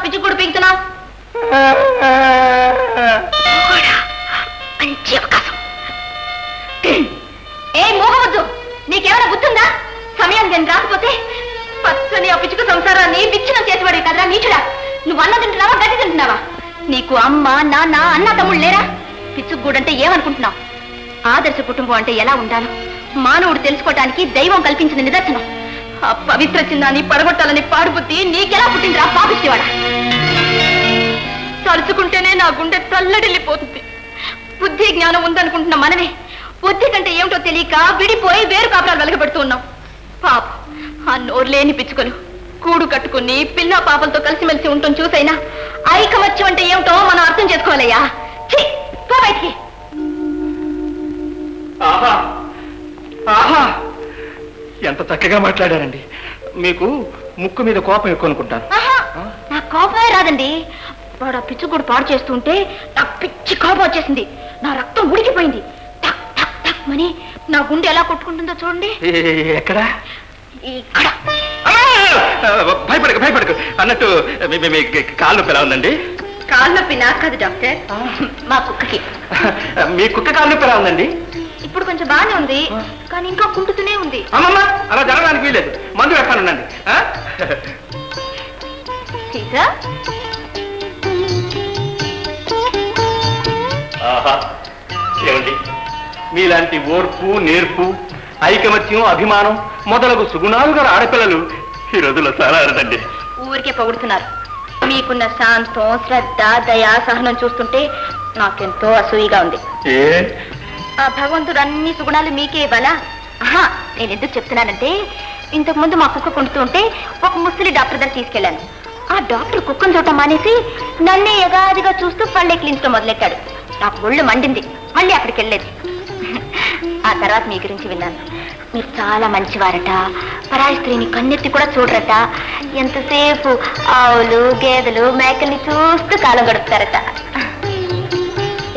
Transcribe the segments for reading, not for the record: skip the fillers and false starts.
పిచ్చి కూడా పీకుతున్నావు? మంచి అవకాశం. ఏ మూగవద్దు, నీకేమైనా గుర్తుందా? సమయం నేను రాకపోతే పచ్చని ఆ పిచ్చుకు సంసారాన్ని విచ్ఛిన్నం చేసేవాడు కదరా నీచుడా. నువ్వు అన్న తింటున్నావా, గడ్డి తింటున్నావా? నీకు అమ్మ నాన్న అన్న తమ్ముళ్ళు లేరా? పిచ్చుగూడంటే ఏమనుకుంటున్నావు? ఆదర్శ కుటుంబం అంటే ఎలా ఉండాలో మానవుడు తెలుసుకోవటానికి దైవం కల్పించిన నిదర్శనం. ఆ పవిత్ర చిన్నాన్ని పడగొట్టాలని పాడుబుద్ధి నీకెలా పుట్టిందిరా పాపిస్తేవాడా? తలుచుకుంటేనే నా గుండె తల్లడిల్లిపోతుంది. బుద్ధి జ్ఞానం ఉందనుకుంటున్న మనమే బుద్ధి కంటే ఏమిటో తెలియక విడిపోయి వేరు కాపురాలు వెలగబెడుతూ ఉన్నాం. పాప ఆ నోరులేని పిచ్చుకలు కూడు కట్టుకుని పిల్ల పాపలతో కలిసిమెలిసి ఉంటాం. చూసైనా ఐకమత్యం అంటే ఏమిటో మనం అర్థం చేసుకోవాలయ్యా. పో బయటికి. ఆహా ఆహా, ఎంత చక్కగా మాట్లాడారండి. మీకు ముక్కు మీద కోపం ఎక్కువ అనుకుంటాను. నా కోపమే రాదండి. వాడు ఆ పిచ్చుగూడు పాడు చేస్తుంటే నా పిచ్చి కోపం వచ్చేసింది. నా రక్తం ఉడికిపోయింది. టక్ టక్ టక్ మని నా గుండె ఎలా కొట్టుకుంటుందో చూడండి. ఎక్కడ? ఇక్కడ. భయపడకు భయపడకు. అన్నట్టు కాళ్ళు నొప్పి ఎలా ఉందండి? కాళ్ళు నొప్పి నాకు కాదు డాక్టర్, మా కుక్కకి. మీ కుక్క కాళ్ళు నొప్పి ఎలా ఉందండి? ఇప్పుడు కొంచెం బాగానే ఉంది, కానీ ఇంకా కుంటుతూనే ఉంది. అమ్మమ్మ, అలా జరగడానికి వీలేదు. మందు పెట్టానుండండి. ఏమండి, మీలాంటి ఓర్పు నేర్పు ఐకమత్యం అభిమానం మొదలగు సుగుణాలు గల ఆడపిల్లలు ఈ రోజుల్లో చాలా అరదండి. ఊరికే పొగుడుతున్నారు. మీకున్న శాంతం శ్రద్ధ దయా సహనం చూస్తుంటే నాకెంతో అసూయిగా ఉంది. ఆ భగవంతుడు అన్ని సుగుణాలు మీకే ఇవ్వాలా? నేను ఎందుకు చెప్తున్నానంటే, ఇంతకు ముందు మా కుక్క కుంటుతూ ఉంటే ఒక ముసలి డాక్టర్ దగ్గర తీసుకెళ్లాను. ఆ డాక్టర్ కుక్కను చూడటం మానేసి నన్నే యగాదిగా చూస్తూ పళ్ళెక్కిలించడం మొదలెట్టాడు. నాకు ఒళ్ళు మండింది. మళ్ళీ అక్కడికి వెళ్ళలేదు. ఆ తర్వాత మీ గురించి విన్నాను. మీరు చాలా మంచివారట, పరాయి స్త్రీని కన్నెత్తి కూడా చూడరట, ఎంతసేపు ఆవులు గేదెలు మేకల్ని చూస్తూ కాలం గడుపుతారట.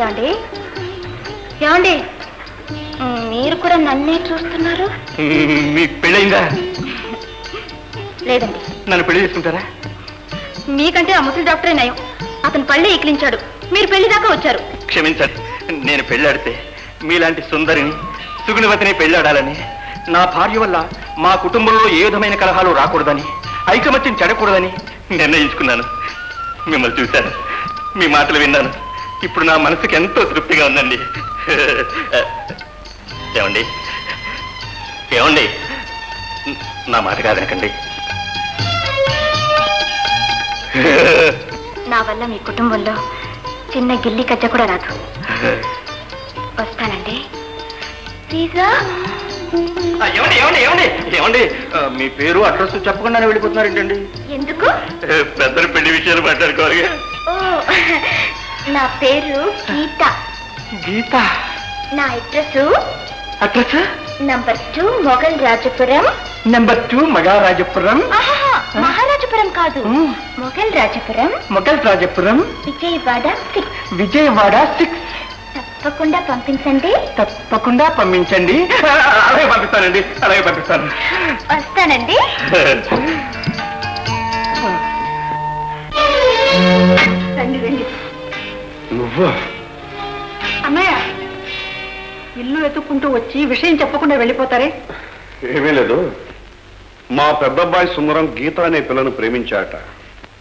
ఏమండి ఏమండి, మీరు కూడా నన్నే చూస్తున్నారు? మీకు పెళ్ళయిందా? లేదండి. నన్ను పెళ్లి చేసుకుంటారా? మీకంటే ఆ ముసలి డాక్టరే నయం. అతను పళ్ళే ఎక్కిలించాడు, మీరు పెళ్లి దాకా వచ్చారు. క్షమించండి, నేను పెళ్ళాడితే మీలాంటి సుందరిని సుగుణవతిని పెళ్ళాడాలని, నా భార్య వల్ల మా కుటుంబంలో ఏ విధమైన కలహాలు రాకూడదని, ఐకమత్యం చెడకూడదని నిర్ణయించుకున్నాను. మిమ్మల్ని చూశాను, మీ మాటలు విన్నాను. ఇప్పుడు నా మనసుకి ఎంతో తృప్తిగా ఉందండి. ఏమండి ఏమండి, నా మాట కాదనకండి. నా వల్ల మీ కుటుంబంలో చిన్న గిల్లి కజ్జ కూడా రాదు. వస్తానండి. ఏమండి ఏమండి ఏమండి ఏమండి, మీ పేరు అడ్రస్ చెప్పకుండానే వెళ్ళిపోతున్నారు ఏంటండి? ఎందుకు? పెద్దలు పెళ్లి విషయాలు మాట్లాడుకోవాలి. నా పేరు గీత. గీత? నా address number 2 Mughal Rajapuram. Number 2 మగారాజపురం. Maharajapuram కాదు, మొఘల్ రాజపురం. మొఘల్ రాజపురం, విజయవాడ 6. విజయవాడ 6. తప్పకుండా పంపించండి. తప్పకుండా పంపించండి. అలాగే పంపిస్తానండి, అలాగే పంపిస్తాను. వస్తానండి. రండి రండి. నువ్వు? అన్నయ్య, ఇల్లు వెతుక్కుంటూ వచ్చి విషయం చెప్పకుండా వెళ్ళిపోతారే? ఏమీ లేదు, మా పెద్దబ్బాయి సుందరం గీత అనే పిల్లను ప్రేమించాట.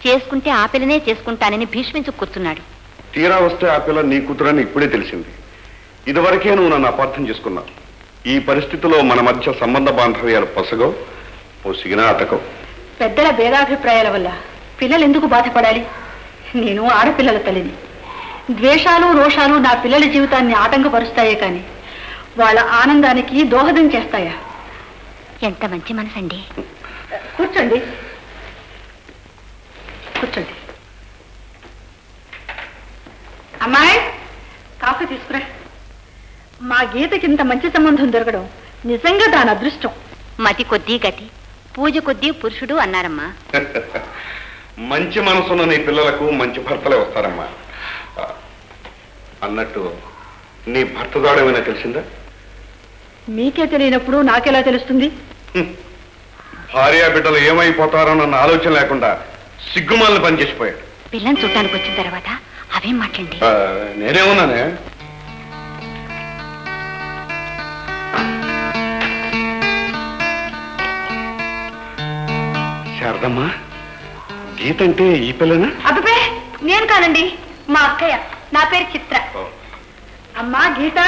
చేసుకుంటే ఆ పిల్లనే చేసుకుంటానని భీష్మించు కూర్చున్నాడు. తీరా వస్తే ఆ పిల్ల నీ కూతురని ఇప్పుడే తెలిసింది. ఇదివరకే నువ్వు నన్ను అపార్థం చేసుకున్నావు. ఈ పరిస్థితిలో మన మధ్య సంబంధ బాంధవ్యాలు పొసగవు, పొసిగినా అతకవు. పెద్దల భేదాభిప్రాయాల వల్ల పిల్లలు ఎందుకు బాధపడాలి? నేను ఆడపిల్లల తల్లిని. ద్వేషాలు రోషాలు నా పిల్లల జీవితాన్ని ఆటంకపరుస్తాయే కానీ వాళ్ళ ఆనందానికి దోహదం చేస్తాయా? ఎంత మంచి మనసండి. కూర్చోండి కూర్చోండి. అమ్మాయి, కాఫీ తీసుకురా. మా గీతకి ఇంత మంచి సంబంధం దొరకడం నిజంగా దాని అదృష్టం. మతి కొద్దీ గతి, పూజ కొద్దీ పురుషుడు అన్నారమ్మా. మంచి మనసున్న నీ పిల్లలకు మంచి భర్తలే వస్తారమ్మా. అన్నట్టు నీ భర్త దాడేమైనా తెలిసిందా? మీకే తెలియనప్పుడు నాకెలా తెలుస్తుంది? భార్యా బిడ్డలు ఏమైపోతారోనన్న ఆలోచన లేకుండా సిగ్గుమాలను పనిచేసిపోయాడు. పిల్లని చూడటానికి వచ్చిన తర్వాత అవేం మాట్లాడి నేనేమన్నానే? శారదమ్మా, గీత అంటే ఈ పిల్లనా? అబ్బే నేను కాదండి, మా అక్కయ్య. నా పేరు చిత్ర. అమ్మా గీత.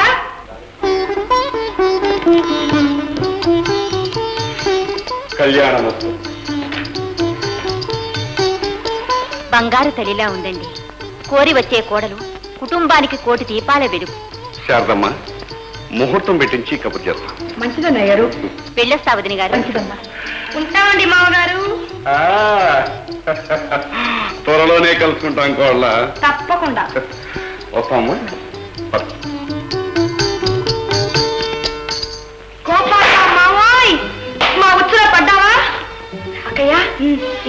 కళ్యాణమస్తు. బంగారు తల్లిలా ఉందండి. కోరి వచ్చే కోడలు కుటుంబానికి కోటి దీపాల వెలుగు. శారదమ్మా, ముహూర్తం పెట్టించి కబుర్ చేస్తాం. మంచిదన్నయ్యారు. వెళ్ళొస్తా వదిన గారు. మంచిదమ్మా. ఉంటామండి మామగారు. త్వరలోనే కలుసుకుంటాం కోళ్ళ. తప్పకుండా వస్తాము. మావాయ్, మా ఉచ్చులో పడ్డావా? అక్కయ్య,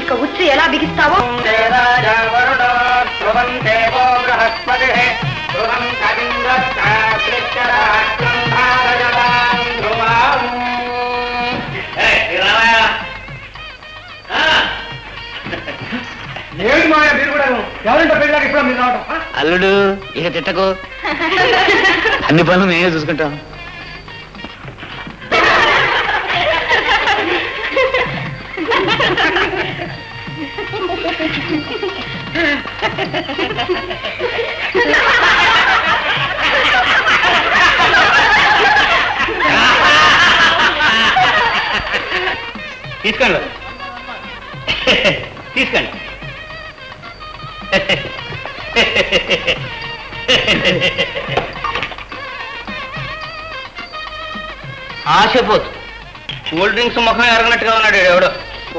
ఇక ఉచ్చు ఎలా బిగిస్తావో. ఏమిటి మాయ మీరు కూడా ఎవరింటో పెళ్ళాక ఇప్పుడు మీరు రావడం? అల్లుడు ఇక తిట్టకు, అన్ని పనులు మేమే చూసుకుంటాం. తీసుకోండి తీసుకోండి. ఆశపోతు కూల్ డ్రింక్స్ ముఖం ఎరగనట్టుగా ఉన్నాడు ఎవడో.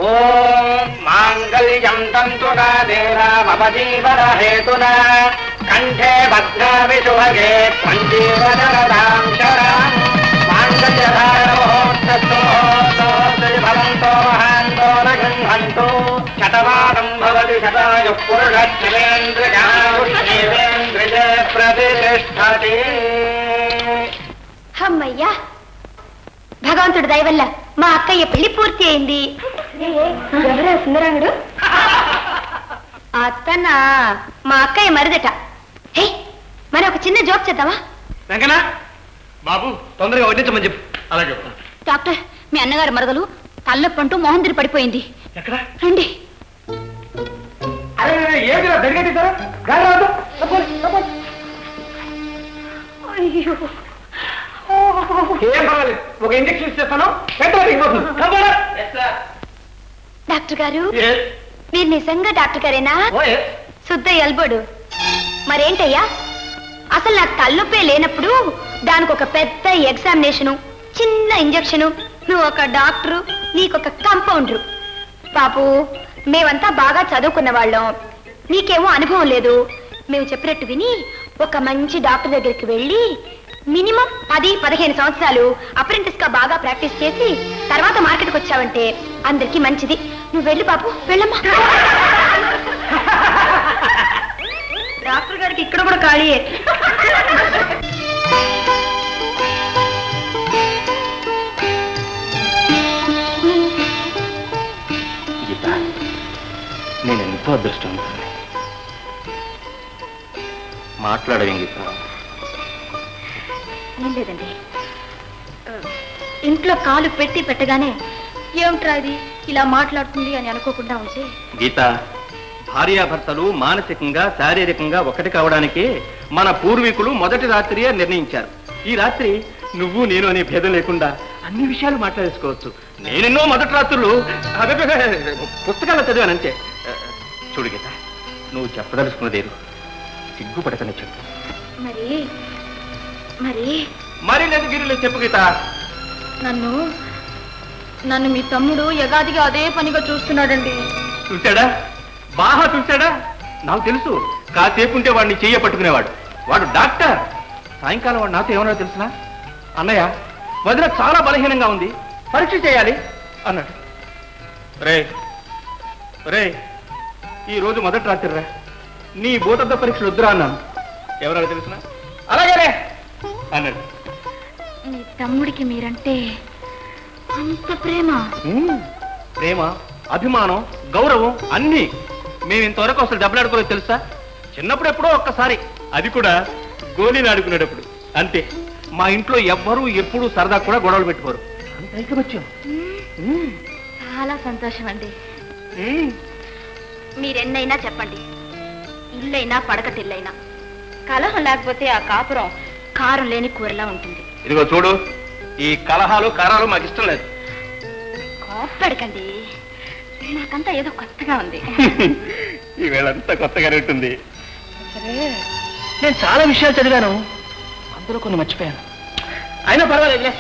ఓం మాంగళ్యం తంతునా దేవజీవన హేతునా కంఠే భద్రామి శుభగే పంచీవరదాం శరం మాంగళ్యధారమోత్తోభవంతో మహాంతో నగృహంతు శతమానం భవతి శతాయుః పురుషేంద్రియ ప్రతిష్టతి. అమ్మయ్యా, భగవంతుడి దయ వల్ల మా అక్కయ్య పెళ్లి పూర్తి అయింది. ఎవరా సుందరాంగుడు? అతనా మా అక్కయ్య మరిదట. హే, మరి ఒక చిన్న జోక్ చేద్దామా? వెంకనా బాబు, తొందరగా వడ్డించమని చెప్పు. అలాగే. డాక్టర్, మీ అన్నగారు మరదలు తల్లొప్పంటూ మోహందిరి పడిపోయింది. ఎక్కడ? రండి. అరే ఏమిటి జరిగేది సార్? గాలి రాదు. అయ్యో, ఏం పర్వాలేదు, ఒక ఇంజక్షన్ ఇచ్చేస్తాను, వెంటనే దిగిపోతుంది. డాక్టర్ గారు, మీరు నిజంగా డాక్టర్ గారేనా? శుద్ధ ఎల్బోడు. మరేంటయ్యా, అసలు నాకు తలనొప్పే లేనప్పుడు దానికి ఒక పెద్ద ఎగ్జామినేషను, చిన్న ఇంజక్షను, నువ్వు ఒక డాక్టరు, నీకొక కంపౌండరు. బాబు, మేమంతా బాగా చదువుకున్న వాళ్ళం, నీకేమో అనుభవం లేదు. మేము చెప్పినట్టు విని ఒక మంచి డాక్టర్ దగ్గరికి వెళ్ళి మినిమం 10-15 సంవత్సరాలు అప్రెంటిస్ గా బాగా ప్రాక్టీస్ చేసి తర్వాత మార్కెట్కి వచ్చావంటే అందరికీ మంచిది. నువ్వు వెళ్ళు బాబు, వెళ్ళమ్మా. డాక్టర్ గారికి ఇక్కడ కూడా ఖాళీయే. గీత, నేను ఎంతో అదృష్టవంతుడిని. మాట్లాడవేం గీత? ఏం లేదండి, ఇంట్లో కాలు పెట్టి పెట్టగానే ఏమిట్రా ఇది ఇలా మాట్లాడుతుంది అని అనుకోకుండా ఉంటే. గీత, భార్యాభర్తలు మానసికంగా శారీరకంగా ఒకటి కావడానికి మన పూర్వీకులు మొదటి రాత్రియే నిర్ణయించారు. ఈ రాత్రి నువ్వు నేను అనే భేదం లేకుండా అన్ని విషయాలు మాట్లాడేసుకోవచ్చు. నేనెన్నో మొదటి రాత్రులు పుస్తకాల్లో చదివానంతే. చూడు గీత, నువ్వు చెప్పదలుచుకున్నదేరు, సిగ్గుపడకనే చెప్పు. మరి మరి మరి లేదు గిరిలేదు, చెప్పు గీత. నన్ను మీ తమ్ముడు యగాదిగా అదే పనిగా చూస్తున్నాడండి. చూశాడా? బాగా చూశాడా? నాకు తెలుసు, కాసేపు ఉంటే వాడిని చెయ్య పట్టుకునేవాడు. వాడు డాక్టర్. సాయంకాలం వాడు నాతో ఏమన్నా తెలుసునా? అన్నయ్య, వదిన చాలా బలహీనంగా ఉంది, పరీక్ష చేయాలి అన్నాడు. రే రే, ఈ రోజు మొదటి రాత్రి రా, నీ భూతద్ద పరీక్షలు వద్దురా అన్నాను. ఎవరన్నా తెలుసునా? అలాగే అన్నాడు. మీ తమ్ముడికి మీరంటే అంత ప్రేమ? ప్రేమ, అభిమానం, గౌరవం అన్నీ. మేము ఇంతవరకు అసలు దెబ్బలాడుకోలేదు తెలుసా? చిన్నప్పుడు ఎప్పుడో ఒక్కసారి, అది కూడా గోళీలు ఆడుకునేటప్పుడు అంతే. మా ఇంట్లో ఎవ్వరూ ఎప్పుడూ సరదా కూడా గొడవలు పెట్టుకోరు. అంత ఐకమత్యం. చాలా సంతోషం అండి. మీరెన్నైనా చెప్పండి, ఇల్లైనా పడకటిల్లైనా కలహం లేకపోతే ఆ కాపురం కారం లేని కూరలా ఉంటుంది. ఇదిగో చూడు, ఈ కలహాలు కారాలు మాకు ఇష్టం లేదు. కోప్పడకండి, నాకంతా ఏదో కొత్తగా ఉంది. ఈవేళంతా కొత్తగానే ఉంటుంది. సరే, నేను చాలా విషయాలు చదివాను, అందులో కొన్ని మర్చిపోయాను. అయినా పర్వాలేదులే.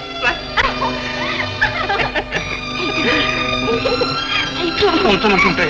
ఉంచమంటుంటే